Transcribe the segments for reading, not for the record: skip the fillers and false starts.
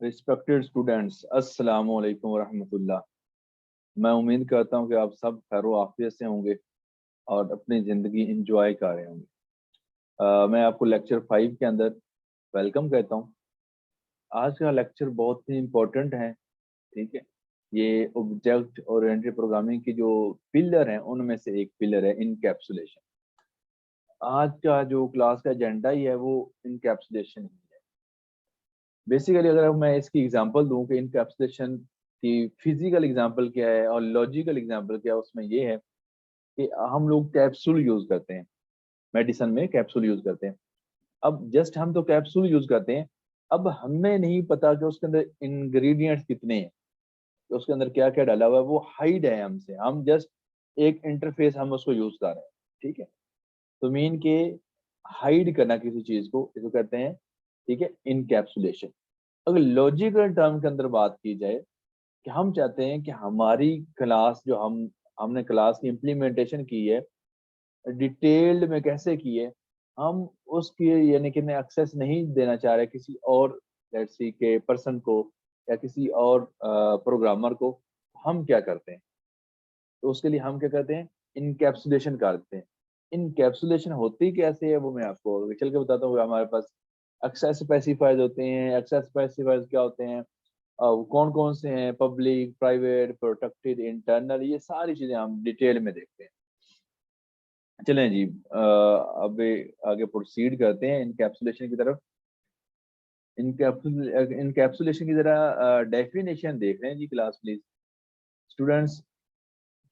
Respected students, अस्सलाम वालेकुम रहमतुल्लाह। मैं उम्मीद करता हूँ कि आप सब खैर आफियत से होंगे और अपनी ज़िंदगी इंजॉय कर रहे होंगे। मैं आपको लेक्चर 5 के अंदर वेलकम कहता हूँ। आज का लेक्चर बहुत ही इम्पोर्टेंट है। ठीक है, ये ऑब्जेक्ट ओरिएंटेड प्रोग्रामिंग की जो पिलर हैं उनमें से एक पिलर है इनकैप्सुलेशन। आज का जो क्लास का एजेंडा ही है वो इनकैप्सुलेशन ही है। बेसिकली अगर मैं इसकी एग्जांपल दूं कि इनकैप्सुलेशन की फिजिकल एग्जांपल क्या है और लॉजिकल एग्जांपल क्या है, उसमें ये है कि हम लोग कैप्सूल यूज करते हैं। मेडिसिन में कैप्सूल यूज करते हैं। अब जस्ट हम तो कैप्सूल यूज करते हैं। अब हमें नहीं पता कि उसके अंदर इंग्रेडिएंट्स कितने हैं, कि उसके अंदर क्या क्या डाला हुआ है। वो हाइड है हमसे, हम जस्ट एक इंटरफेस हम उसको यूज कर रहे हैं। ठीक है, तो मीन के हाइड करना किसी चीज को, इसको कहते हैं ठीक है इनकैप्सुलेशन। अगर लॉजिकल टर्म के अंदर बात की जाए कि हम चाहते हैं कि हमारी क्लास जो हमने क्लास की इम्प्लीमेंटेशन की है, डिटेल्ड में कैसे की है, हम उसकी यानी कि एक्सेस नहीं देना चाह रहे किसी और लेट्स सी के पर्सन को या किसी और प्रोग्रामर को। हम क्या करते हैं, तो उसके लिए हम क्या करते हैं, इनकैप्सुलेशन करते हैं। इनकैप्सुलेशन होती कैसे है वो मैं आपको आगे चल के बताता हूँ। हमारे पास एक्सेस स्पेसिफायर्स होते हैं। एक्सेस स्पेसिफायर्स क्या होते हैं, कौन कौन से हैं, पब्लिक, प्राइवेट, प्रोटेक्टेड, इंटरनल, ये सारी चीजें हम डिटेल में देखते हैं। चलें जी, अब आगे प्रोसीड करते हैं इनकैप्सुलेशन की तरफ। इनकैप्सुलेशन की जरा डेफिनेशन देख रहे हैं जी क्लास प्लीज स्टूडेंट्स।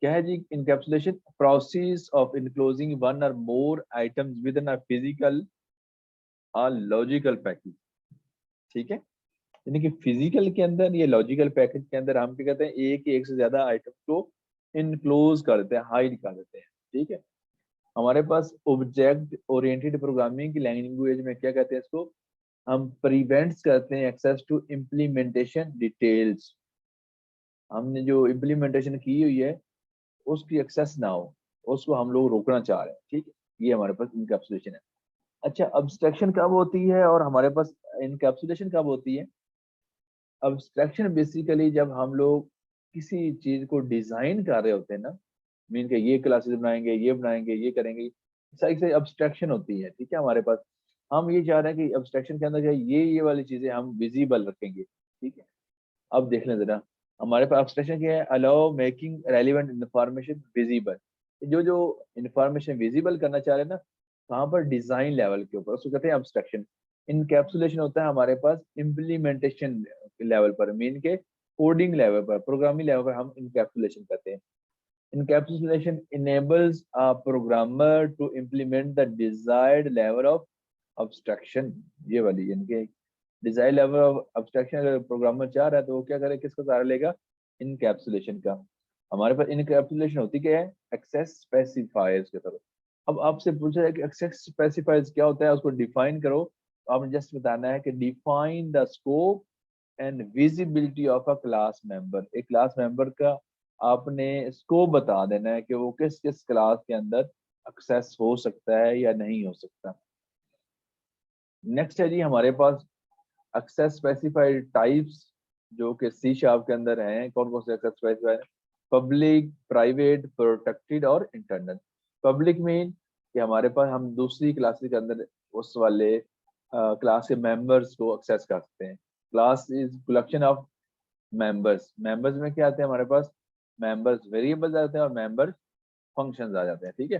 क्या है जी encapsulation? Process of enclosing one or more items within a physical or logical package. ठीक है, यानी कि फिजिकल के अंदर या लॉजिकल पैकेज के अंदर हम क्या कहते हैं, एक से ज्यादा आइटम को इनक्लोज कर देते हैं, हाइड कर देते हैं। ठीक है, हमारे पास ऑब्जेक्ट ओरिएंटेड प्रोग्रामिंग की लैंग्वेज में क्या कहते हैं इसको, हम प्रिवेंट्स करते हैं एक्सेस टू इम्प्लीमेंटेशन डिटेल्स। हमने जो इम्प्लीमेंटेशन की हुई है उसकी एक्सेस ना हो, उसको हम लोग रोकना चाह रहे हैं। ठीक है, ये हमारे पास इनकैप्सुलेशन है। अच्छा, अब्स्ट्रक्शन कब होती है और हमारे पास इनकैप्सुलेशन कब होती है? अब्स्ट्रक्शन बेसिकली जब हम लोग किसी चीज को डिजाइन कर रहे होते हैं ना, मीन के ये क्लासेस बनाएंगे, ये बनाएंगे, ये करेंगे, सारी सारी अब्स्ट्रक्शन होती है। ठीक है, हमारे पास हम ये चाह रहे हैं कि अब्स्ट्रक्शन के अंदर जो है ये वाली चीजें हम विजिबल रखेंगे। ठीक है, अब देख लें जरा, हमारे पास अब्स्ट्रक्शन क्या है, allow making relevant information visible. जो जो इंफॉर्मेशन विजिबल करना चाह रहे हैं ना, कहाँ पर, डिजाइन लेवल के ऊपर, उसको कहते हैं अब्स्ट्रक्शन। इनकैप्सुलेशन होता है हमारे पास इम्प्लीमेंटेशन लेवल पर, मीन के कोडिंग लेवल पर, प्रोग्रामिंग लेवल पर हम इनकैप्सुलेशन करते हैं। Encapsulation enables a programmer to implement the desired level of abstraction। ये वाली यानी कि डिजायर लेवल ऑफ अब्स्ट्रक्शन अगर प्रोग्रामर चाह रहा है तो वो क्या करे, किसका सहारा लेगा, इनकैप्सुलेशन का। हमारे पास इनकैप्सुलेशन होती क्या है, एक्सेस स्पेसिफायर्स की तरफ। अब आपसे पूछा है कि एक्सेस स्पेसिफायर्स क्या होता है, उसको डिफाइन करो। तो आपने जस्ट बताना है कि define the scope and visibility of a class member. एक क्लास मेंबर का आपने स्कोप बता देना है कि वो किस किस क्लास के अंदर एक्सेस हो सकता है या नहीं हो सकता। नेक्स्ट है जी हमारे पास एक्सेस स्पेसिफाइड टाइप्स, जो कि सी शार्प के अंदर हैं। कौन कौन से access specified? Public, private, protected और इंटरनल। पब्लिक मीन कि हमारे पास हम दूसरी क्लासेस के अंदर उस वाले क्लास के मेंबर्स को एक्सेस कर सकते हैं। Class is collection of members. Members में क्या आते हैं हमारे पास, मेंबर्स वेरिएबल्स आते हैं और मेंबर्स फंक्शंस आ जाते हैं। ठीक है,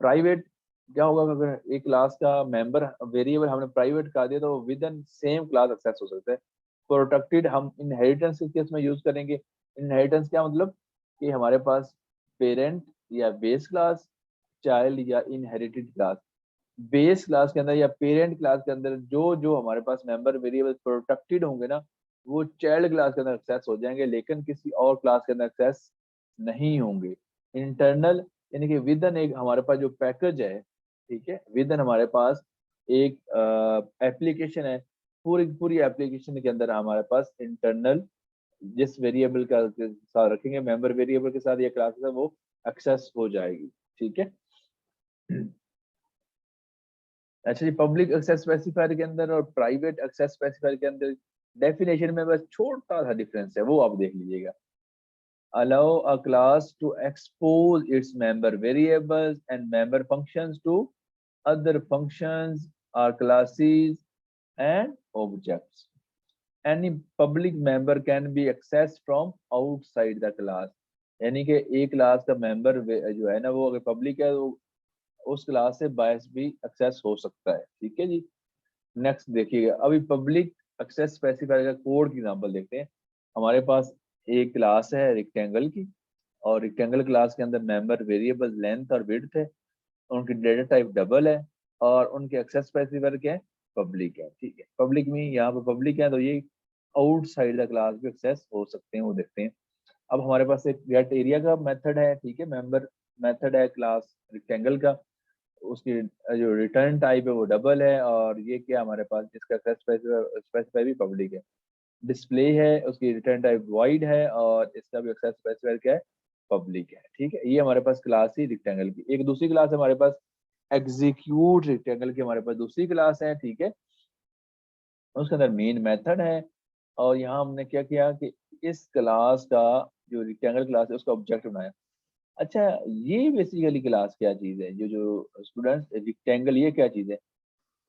प्राइवेट क्या होगा, अगर एक क्लास का मेंबर वेरिएबल हमने प्राइवेट कर दिया तो with in same class access हो सकता है। प्रोटेक्टेड हम इनहेरिटेंस के केस में यूज करेंगे। इनहेरिटेंस क्या मतलब, कि हमारे पास पेरेंट या बेस क्लास, चाइल्ड या इनहेरिटेड क्लास। बेस क्लास के अंदर या पेरेंट क्लास के अंदर जो जो हमारे पास मेंबर वेरिएबल प्रोटेक्टेड होंगे ना, वो चाइल्ड क्लास के अंदर एक्सेस हो जाएंगे, लेकिन किसी और क्लास के अंदर एक्सेस नहीं होंगे। इंटरनल यानी कि विदन एक हमारे पास जो पैकेज है, ठीक है, विदन हमारे पास एक एप्लीकेशन है, पूरी पूरी एप्लीकेशन के अंदर हमारे पास इंटरनल जिस वेरिएबल का के साथ रखेंगे, मेंबर वेरिएबल के साथ या क्लास के साथ, वो एक्सेस हो जाएगी। ठीक है, अच्छा जी, पब्लिक एक्सेस स्पेसिफायर के अंदर और प्राइवेट एक्सेस स्पेसिफायर के अंदर डेफिनेशन में बस छोटा सा डिफरेंस है, वो आप देख लीजिएगा। allow a class to expose its member variables and member functions to other functions or classes and objects. Any public member can be accessed from outside the class. यानी कि एक क्लास का मेंबर जो है ना, वो अगर पब्लिक है तो उस क्लास से बायस भी एक्सेस हो सकता है। ठीक है जी। नेक्स्ट देखिएगा, अभी पब्लिक एक्सेस स्पेसिफायर का कोड की एग्जांपल देखते हैं। हमारे पास एक क्लास है रेक्टेंगल की, और रेक्टेंगल क्लास के अंदर मेंबर वेरिएबल लेंथ और विड्थ है, उनकी डेटा टाइप डबल है, और उनके एक्सेस स्पेसिफायर क्या है, पब्लिक है। ठीक है, पब्लिक में यहाँ पे पब्लिक है तो ये आउटसाइड द क्लास भी एक्सेस हो सकते हैं, वो देखते हैं। अब हमारे पास एक गेट एरिया का मेथड है, ठीक है, मेंबर मेथड है क्लास रेक्टेंगल का, उसकी जो रिटर्न टाइप है वो डबल है, और ये क्या हमारे पास इसका स्पेसिफाई भी पब्लिक है। डिस्प्ले है, उसकी रिटर्न टाइप वाइड है, और इसका भी एक्सेस स्पेसिफायर क्या है, पब्लिक है। ठीक है, ये हमारे पास क्लास ही रेक्टेंगल की। एक दूसरी क्लास है हमारे पास एग्जीक्यूट रेक्टेंगल की, हमारे पास दूसरी क्लास है। ठीक है, उसके अंदर मेन मेथड है, और यहाँ हमने क्या किया कि इस क्लास का जो रेक्टेंगल क्लास है उसका ऑब्जेक्ट बनाया। अच्छा, ये बेसिकली क्लास क्या चीज है, जो जो स्टूडेंट्स रेक्टेंगल ये क्या चीज है,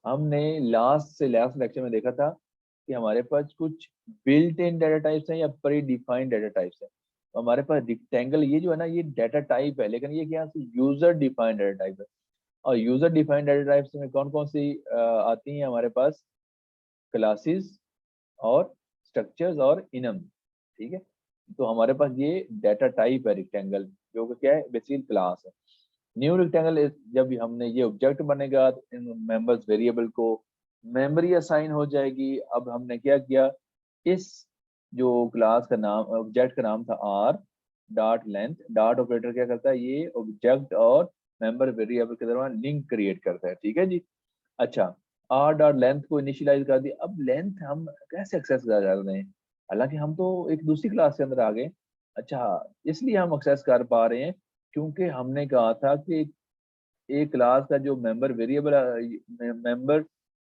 हमने लास्ट लेक्चर में देखा था कि हमारे पास कुछ बिल्ट इन डाटा टाइप्स हैं या प्री डिफाइंड डाटा टाइप्स हैं। तो हमारे पास रेक्टेंगल ये जो है ना, ये डाटा टाइप है, लेकिन ये क्या है, यूजर डिफाइंड डाटा टाइप है। और यूजर डिफाइंड डाटा टाइप्स में कौन कौन सी आती हैं हमारे पास, क्लासेस और स्ट्रक्चर्स और इनम। ठीक है, तो हमारे पास ये डाटा टाइप है रेक्टेंगल, जो कि क्या है, बेसिकली क्लास है। न्यू रेक्टेंगल जब हमने ये ऑब्जेक्ट बनेगा तो इन मेंबर्स वेरिएबल को मेमोरी असाइन हो जाएगी। अब हमने क्या किया, इस जो क्लास का नाम, ऑब्जेक्ट का नाम था R dot length, dot operator क्या करता है, ये ऑब्जेक्ट और मेंबर वेरिएबल के दरमियान लिंक क्रिएट करता है। ठीक है जी। अच्छा, आर डॉट लेंथ को इनिशियलाइज कर दिया। अब लेंथ हम कैसे एक्सेस कर रहे हैं, हालांकि हम तो एक दूसरी क्लास के अंदर आ गए। अच्छा, इसलिए हम एक्सेस कर पा रहे हैं क्योंकि हमने कहा था कि एक क्लास का जो मेंबर वेरिएबल मेंबर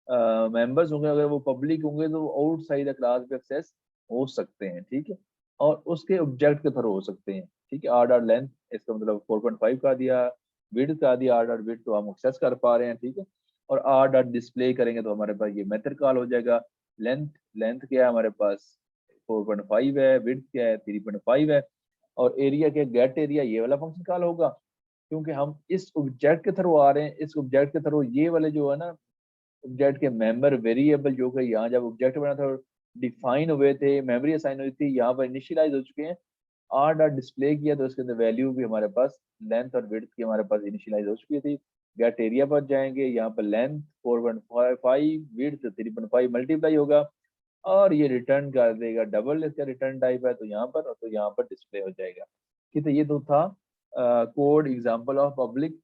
मेंबर्स होंगे, अगर वो पब्लिक होंगे तो आउटसाइड द क्लास भी एक्सेस हो सकते हैं। ठीक है, और उसके ऑब्जेक्ट के थ्रू हो सकते हैं। ठीक है, आर डॉट लेंथ इसका मतलब 4.5 का दिया, विड्थ का दिया आर डॉट विड्थ, तो हम एक्सेस कर पा रहे हैं। ठीक है, और आर डॉट डिस्प्ले करेंगे तो हमारे पास ये मेथड कॉल हो जाएगा। लेंथ लेंथ क्या है हमारे पास, 4.5 है, विड्थ क्या है 3.5 है, और एरिया क्या, गेट एरिया, ये वाला फंक्शन कॉल होगा क्योंकि हम इस ऑब्जेक्ट के थ्रू आ रहे हैं। इस ऑब्जेक्ट के थ्रू ये वाले जो है ना, ऑब्जेक्ट के मेंबर वेरिएबल जो कि यहाँ जब ऑब्जेक्ट बना था डिफाइन हुए थे, मेमोरी असाइन हुई थी, यहाँ पर इनिशियलाइज हो चुके हैं। आर डॉट डिस्प्ले किया तो इसके अंदर वैल्यू भी हमारे पास लेंथ और विड्थ की हमारे पास इनिशियलाइज हो चुकी थी। गेट एरिया पर जाएंगे, यहाँ पर लेंथ 4.5, विड्थ 3.5 मल्टीप्लाई होगा, और ये रिटर्न कर देगा डबल, इसका रिटर्न टाइप है, तो यहाँ पर, तो यहाँ पर डिस्प्ले हो जाएगा। ठीक है, ये तो था code example of public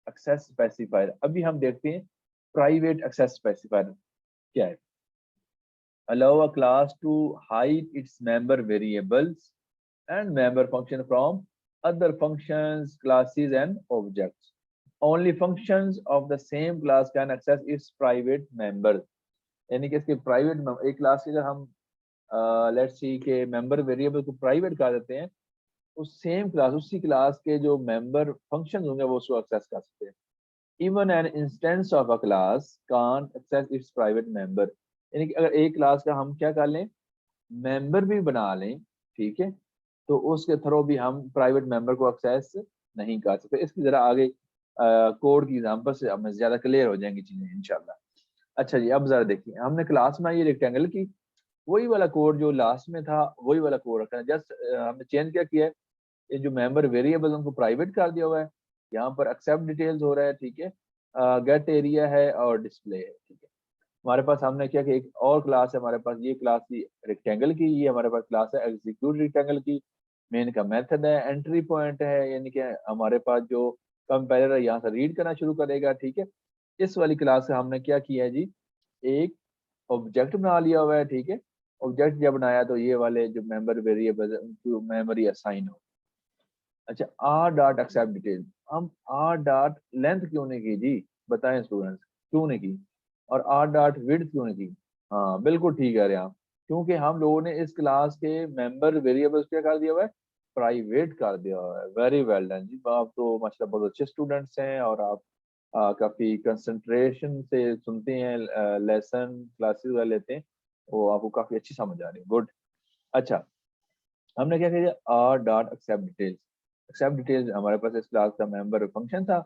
access specifier. अभी हम देखते हैं प्राइवेट एक्सेस स्पेसिफायर क्या है। allow a class to hide its member variables and member function from other functions, classes and objects. Only functions of the same class can access its private members. यानी कि इसके private, एक class के अगर हम let's see के member variable को private कर देते हैं, उस सेम क्लास, उसी क्लास के जो मेंबर फंक्शंस होंगे वो उसको एक्सेस कर सकते हैं। Even an instance of a class can access its private member, यानी कि अगर एक क्लास का हम क्या कर लें, मेंबर भी बना लें, ठीक है, तो उसके थ्रू भी हम प्राइवेट मेंबर को एक्सेस नहीं कर सकते। इसकी जरा आगे कोड की एग्जांपल से हमें ज्यादा क्लियर हो जाएंगी चीजें इंशाल्लाह। अच्छा जी, अब जरा देखिए, हमने क्लास में ये रेक्टेंगल की वही वाला कोड जो लास्ट में था, वही वाला कोड रखा है, जस्ट हमने चेंज क्या किया है, ये जो मेंबर वेरिएबल उनको प्राइवेट कर दिया हुआ है। यहाँ पर एक्सेप्ट डिटेल्स हो रहा है, ठीक है, गेट एरिया है और डिस्प्ले है। ठीक है, हमारे पास हमने क्या कि एक और क्लास है हमारे पास, ये क्लास थी रेक्टेंगल की, ये हमारे पास क्लास है एग्जीक्यूट रेक्टेंगल की। मेन का मेथड है, एंट्री पॉइंट है, यानी कि हमारे पास जो कंपेलर है यहाँ से रीड करना शुरू करेगा। ठीक है, इस वाली क्लास से हमने क्या किया है जी, एक ऑब्जेक्ट बना लिया हुआ है। ठीक है, ऑब्जेक्ट जब बनाया तो ये वाले जो मेंबर वेरिएबल उनको मेमोरी असाइन हो। अच्छा, आर डॉट एक्सेप्ट डिटेल, हम आर डॉट लेंथ क्यों नहीं की जी, बताएं स्टूडेंट्स, क्यों नहीं की, और आर डॉट विड्थ क्यों नहीं की। हाँ बिल्कुल ठीक है रहे आप, क्योंकि हम लोगों ने इस क्लास के मेंबर वेरिएबल्स क्या कर दिया हुआ है, प्राइवेट कर दिया हुआ है। वेरी वेल डन जी, आप तो माशाल्लाह बहुत अच्छे स्टूडेंट्स हैं और आप काफी कंसंट्रेशन से सुनते हैं, लेसन क्लासेस वगैरह लेते हैं, वो आपको काफी अच्छी समझ आ रही है। गुड। अच्छा, हमने क्या किया, R dot accept details. Accept details हमारे पास इस क्लास का मेंबर फंक्शन था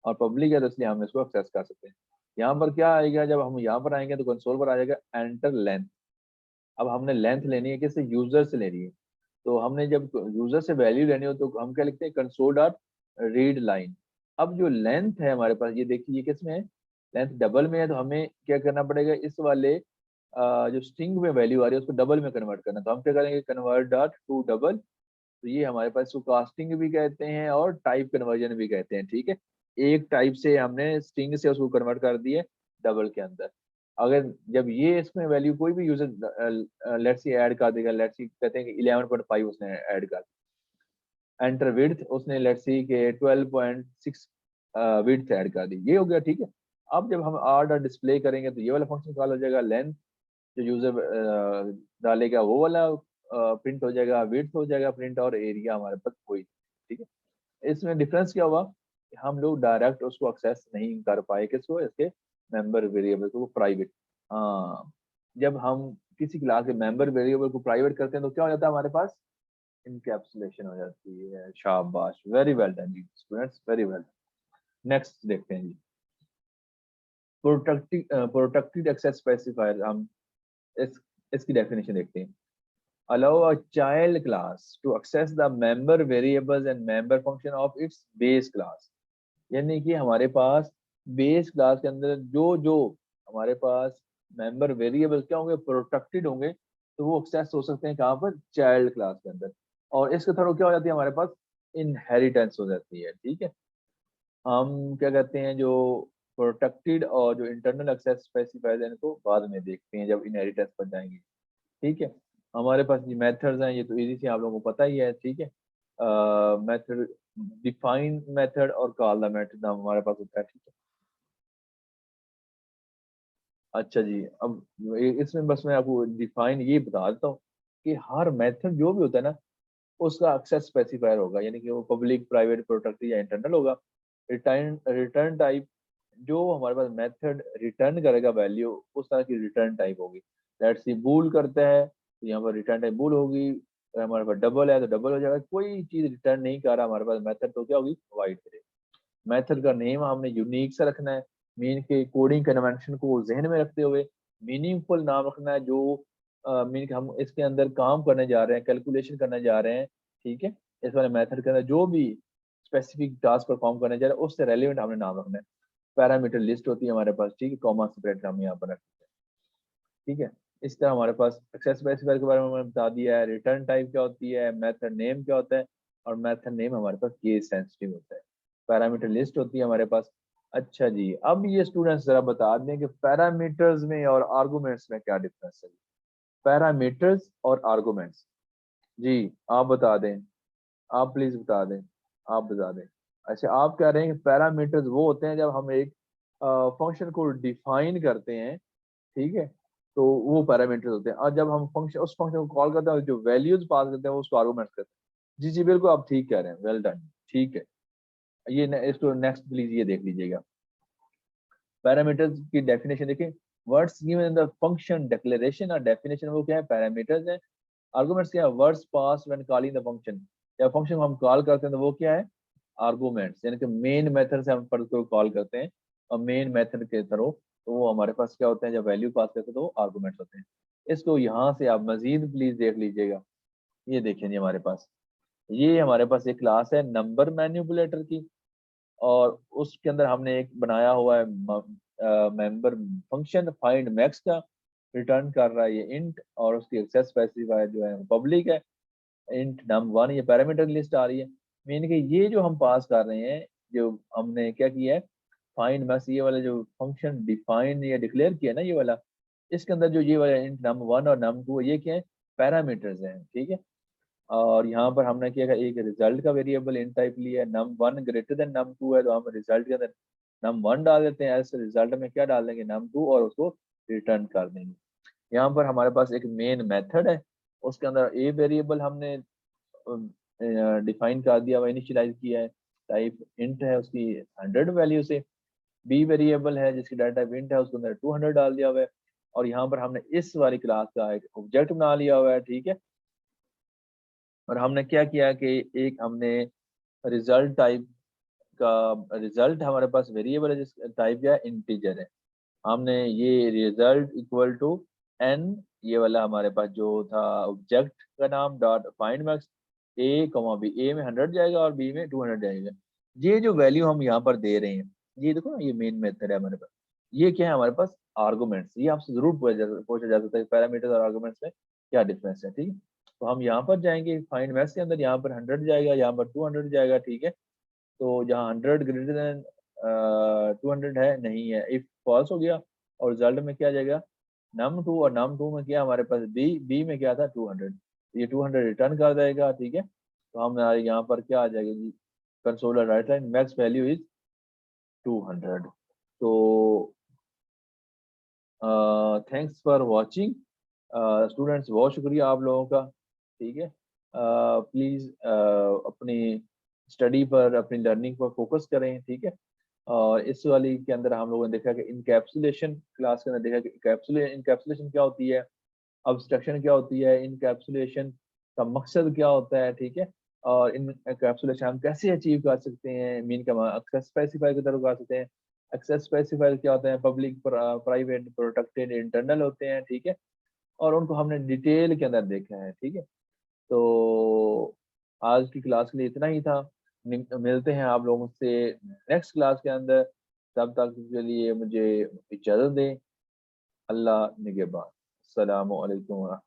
और पब्लिक है, तो इसलिए हम इसको एक्सेस कर सकते हैं। यहाँ पर क्या आएगा, जब हम यहाँ पर आएंगे तो कंसोल पर आ जाएगा एंटर लेंथ। अब हमने लेंथ लेनी है, किससे, यूजर से लेनी है। तो हमने जब यूजर से वैल्यू लेनी हो तो हम क्या लिखते हैं, कंसोल डॉट रीड लाइन। अब जो लेंथ है हमारे पास, ये देखिए ये किस में है, लेंथ डबल में है, तो हमें क्या करना पड़ेगा, इस वाले जो स्ट्रिंग में वैल्यू आ रही है उसको डबल में कन्वर्ट करना। तो हम क्या करेंगे, कन्वर्ट डॉट टू डबल। तो ये हमारे पास इसको कास्टिंग भी कहते हैं और टाइप कन्वर्जन भी कहते हैं। ठीक है, एक टाइप से हमने स्ट्रिंग से उसको कन्वर्ट कर दिया डबल के अंदर। अगर जब ये इसमें वैल्यू कोई भी यूजर लेट्स सी ऐड कर देगा, लेट्स सी कहते हैं कि 11.5 उसने ऐड कर, एंटर विड्थ उसने लेट्स सी के 12.6 विड्थ ऐड कर दी, ये हो गया। ठीक है, अब जब हम आर डिस्प्ले करेंगे तो ये वाला फंक्शन कॉल हो जाएगा, लेंथ जो यूजर डालेगा वो वाला प्रिंट हो जाएगा, विड्थ हो जाएगा प्रिंट, और एरिया हमारे पास वही। ठीक है, इसमें डिफरेंस क्या हुआ कि हम लोग डायरेक्ट उसको एक्सेस नहीं कर पाए, किसको, इसके मेंबर वेरिएबल को प्राइवेट। हाँ, जब हम किसी क्लास के मेंबर वेरिएबल को प्राइवेट करते हैं तो क्या हो जाता है, हमारे पास इनकैप्सुलेशन हो जाती है। शाबाश, वेरी वेल डन जी स्टूडेंट्स, वेरी वेल। नेक्स्ट देखते हैं जी, प्रोटेक्टेड एक्सेस स्पेसिफायर। हम इस इसकी डेफिनेशन देखते हैं। Allow a child class to access the member variables and member function of its base class। यानी कि हमारे पास बेस क्लास के अंदर जो जो हमारे पास मेंबर वेरिएबल क्या होंगे, प्रोटेक्टेड होंगे, तो वो एक्सेस हो सकते हैं कहाँ पर, चाइल्ड क्लास के अंदर। और इसके थ्रू क्या हो जाती है, हमारे पास इनहेरिटेंस हो जाती है। ठीक है, हम क्या कहते हैं, जो प्रोटेक्टेड और जो इंटरनल एक्सेस स्पेसिफाइड है इनको बाद में देखते हैं जब इनहेरिटेंस पर जाएंगे। ठीक है, हमारे पास ये मेथड्स हैं, ये तो इजी से आप लोगों को पता ही है। ठीक है, मेथड, डिफाइन मेथड और कॉल द मेथड हमारे पास होता है। ठीक है, अच्छा जी, अब इसमें बस मैं आपको डिफाइन ये बता देता हूँ कि हर मेथड जो भी होता है ना, उसका एक्सेस स्पेसिफायर होगा, यानी कि वो पब्लिक, प्राइवेट, प्रोटेक्टेड या इंटरनल होगा। रिटर्न रिटर्न टाइप, जो हमारे पास मेथड रिटर्न करेगा वैल्यू, उस तरह की रिटर्न टाइप होगी। लेट्स सी बूल करता है तो यहाँ पर रिटर्न टाइप बूल होगी। अगर हमारे पास डबल है तो डबल हो जाएगा। कोई चीज रिटर्न नहीं कर रहा हमारे पास मेथड, तो क्या होगी, वाइड करेगा। मेथड का नेम हमने यूनिक से रखना है, मीन के कोडिंग कन्वेंशन को जहन में रखते हुए मीनिंगफुल नाम रखना है, जो मीन के हम इसके अंदर काम करने जा रहे हैं, कैलकुलेशन करने जा रहे हैं। ठीक है, इस वाले मेथड के अंदर जो भी स्पेसिफिक टास्क परफॉर्म करने जा रहे हैं उससे रेलिवेंट हमने नाम रखना है। पैरामीटर लिस्ट होती है हमारे पास। ठीक है, कॉमा सेपरेट हम यहाँ पर रखते हैं। ठीक है, इस तरह हमारे पास एक्सेस स्पेसिफायर के बारे में मैंने बता दिया है, रिटर्न टाइप क्या होती है, मेथड नेम क्या होता है, और मेथड नेम हमारे पास केस सेंसिटिव होता है। पैरामीटर लिस्ट होती है हमारे पास। अच्छा जी, अब ये स्टूडेंट्स जरा बता दें कि पैरामीटर्स में और आर्गुमेंट्स में क्या डिफरेंस है। पैरामीटर्स और आर्गुमेंट्स, जी आप बता दें, आप प्लीज बता दें, आप बता दें। अच्छा, आप कह रहे हैं कि पैरामीटर्स वो होते हैं जब हम एक फंक्शन को डिफाइन करते हैं। ठीक है, तो वो पैरामीटर्स होते हैं, और जब हम फंक्शन उस फंक्शन को कॉल करते हैं, जो वैल्यूज पास करते हैं वो उसको आर्गुमेंट्स करते हैं। जी जी बिल्कुल, आप ठीक कह रहे हैं, वेल डन। ठीक है, ये इसको नेक्स्ट प्लीज ये देख लीजिएगा। पैरामीटर्स की डेफिनेशन देखिए, words given in the function declaration और डेफिनेशन, वो क्या है, पैरामीटर्स है। आर्गुमेंट्स क्या है, words pass when calling the function, या फंक्शन को हम कॉल करते हैं तो वो क्या है, आर्गुमेंट्स, यानी कि मेन मेथड से हम पर को कॉल करते हैं, और मेन मेथड के थ्रू तो वो हमारे पास क्या होते हैं, जब वैल्यू पास करते हैं तो वो आर्गुमेंट्स होते हैं। इसको यहाँ से आप मजीद प्लीज देख लीजिएगा। ये देखें जी, हमारे पास ये हमारे पास एक क्लास है नंबर मैनिपुलेटर की, और उसके अंदर हमने एक बनाया हुआ है मेंबर फंक्शन फाइंड मैक्स का। रिटर्न कर रहा है ये इंट, और उसकी एक्सेस स्पेसिफायर जो है पब्लिक है, इंट num1। ये पैरामीटर लिस्ट आ रही है, मीन कि ये जो हम पास कर रहे हैं, जो हमने क्या किया है, फाइंड मैक्स, ये वाला जो फंक्शन डिफाइन या डिक्लेयर किया ना, ये वाला, इसके अंदर जो ये वाला इंट num1 और num2, ये क्या है, पैरामीटर्स हैं। ठीक है, और यहाँ पर हमने क्या किया, एक रिजल्ट का वेरिएबल इन टाइप लिया है, num1 ग्रेटर देन num2 है, तो हम रिजल्ट के अंदर num1 डाल देते हैं, ऐसे रिजल्ट में क्या डाल देंगे, num2, और उसको रिटर्न कर देंगे। यहाँ पर हमारे पास एक मेन मेथड है, उसके अंदर ए वेरिएबल हमने डिफाइन कर दिया हुआ, इनिशियलाइज किया है, टाइप इंट है उसकी 100 वैल्यू से। बी वेरिएबल है जिसकी डाटा टाइप इंट है, उसके अंदर 200 डाल दिया हुआ है। और यहाँ पर हमने इस वाली क्लास का एक ऑब्जेक्ट बना लिया हुआ है, ठीक है। और हमने क्या किया कि एक हमने रिजल्ट टाइप का, रिजल्ट हमारे पास वेरिएबल है जिस टाइप का इंटीजर है, हमने ये रिजल्ट इक्वल टू एन, ये वाला हमारे पास जो था ऑब्जेक्ट का नाम, डॉट फाइंड मैक्स ए कॉमा बी, ए में 100 जाएगा और बी में 200 जाएगा। ये जो वैल्यू हम यहाँ पर दे रहे हैं, ये देखो ना, ये मेन मेथड है हमारे पास। ये क्या है हमारे पास, आर्गुमेंट्स। ये आपसे जरूर पूछा जा सकता है पैरामीटर्स और आर्गुमेंट्स में क्या डिफरेंस है, ठीक है। तो हम यहाँ पर जाएंगे फाइंड मैक्स के अंदर, यहाँ पर 100 जाएगा, यहाँ पर 200 जाएगा, ठीक है। तो जहाँ 100 ग्रेटर देन 200 है, नहीं है, इफ फॉल्स हो गया। और रिजल्ट में क्या जाएगा, num2, और num2 में क्या हमारे पास बी में क्या था 200, ये 200 रिटर्न कर देगा, ठीक है। तो हम यहाँ पर क्या आ जाएगा जी, console write line max value is 200। तो थैंक्स फॉर वाचिंग स्टूडेंट्स, बहुत शुक्रिया आप लोगों का, ठीक है। प्लीज़ अपनी स्टडी पर, अपनी लर्निंग पर फोकस करें, ठीक है। और इस वाली के अंदर हम लोगों ने देखा कि इनकैप्सुलेशन, क्लास के अंदर देखा कि इनकैप्सुलेशन क्या होती है, अब्स्ट्रक्शन क्या होती है, इनकैप्सुलेशन का मकसद क्या होता है, ठीक है। और इन कैप्सुलेशन हम कैसे अचीव कर सकते हैं, मीन का एक्सेस स्पेसिफायर की तरफ कर सकते हैं। एक्सेस स्पेसिफायर क्या होते हैं, पब्लिक, प्राइवेट, प्रोटेक्टेड, इंटरनल होते हैं, ठीक है। और उनको हमने डिटेल के अंदर देखा है, ठीक है। तो आज की क्लास के लिए इतना ही था। मिलते हैं आप लोगों से नेक्स्ट क्लास के अंदर। तब तक के लिए मुझे इजाज़त दें। अल्लाह निगहबान। अस्सलामु अलैकुम।